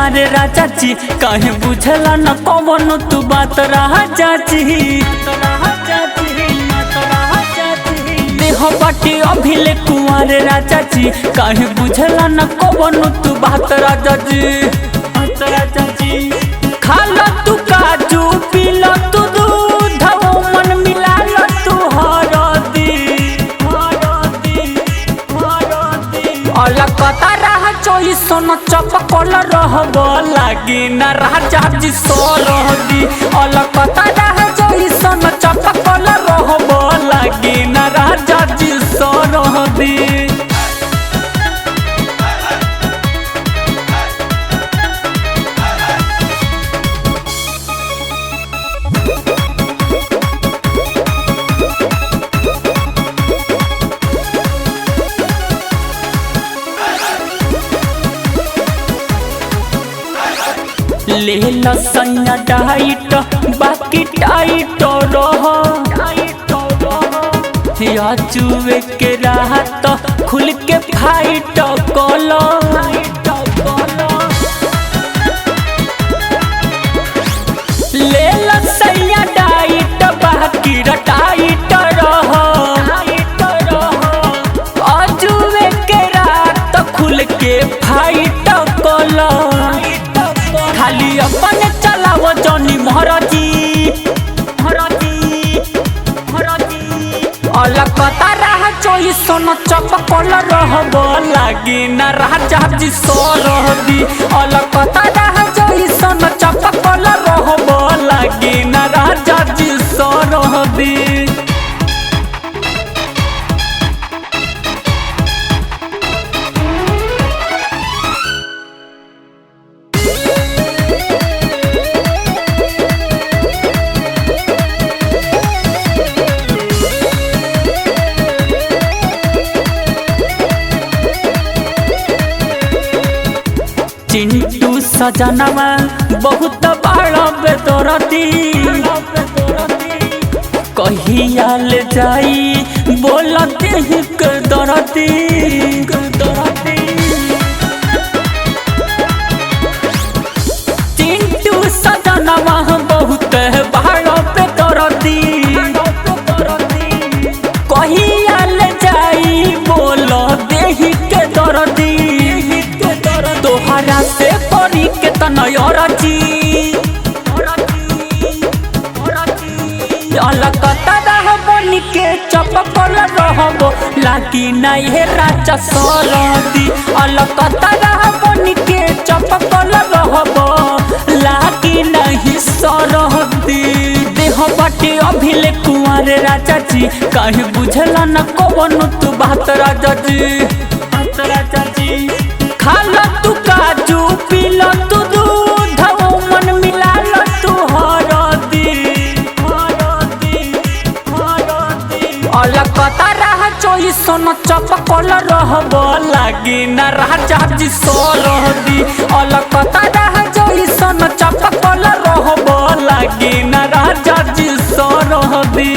कुंवारे राजा जी काहे बुझला न कौन तू बात राजा जी देह बाटी अभिले कुंवारे राजा जी काहे बुझला न कौन तू बात राजा जी खाला तू काजू पीला तू दूध मन मिला लो तू हरदी अलकता रह चोई सोना चपकल रहब लागी न राजा जी सोरहदी अलकता रह चोई सोना चपकल रहब लागी न राजा जी सोरहदी ले लसैया टाइट बाकी टाइट रह चुवे के राहत खुल के फाइट कल ले लसैया टाइट बाकी टाइट रह चुवे के राहत खुल के फाइट कल खाली अपन चलाव जनी महरजी अलकता रह चोई सोना चपकल रहब लागी न राजा जी सोरहदी अलकता रह चोई सोना चपकल रहब लागी न राजा जी सोरहदी चिंटू सजनवा बहुत बड़ा बेदरदी कहिया ले जाई बोलते ही दरदी चिंटू सजनवा बहुत बड़ा बेदरदी कहिया ले जाई बोलते ही दरदी तोहरा से परी के तनयरजी अलकता रहब के चपकल रहब लागी नहीं राजा सोरहदी अलकता रहब के चपकल रहब लागी नहीं सोरहदी देह बाटे अभिले कुंवारे राजा जी काहे बुझला न कौन तू बात राजा जी खाला तू काजू पीला तू दूध मन मिला लो तू हरदी अलकता रह चोई सोना चपकल रहब लागी न राजा जी सोरहदी अलकता रह चोई सोना चपकल रहब लागी न राजा जी सोरहदी।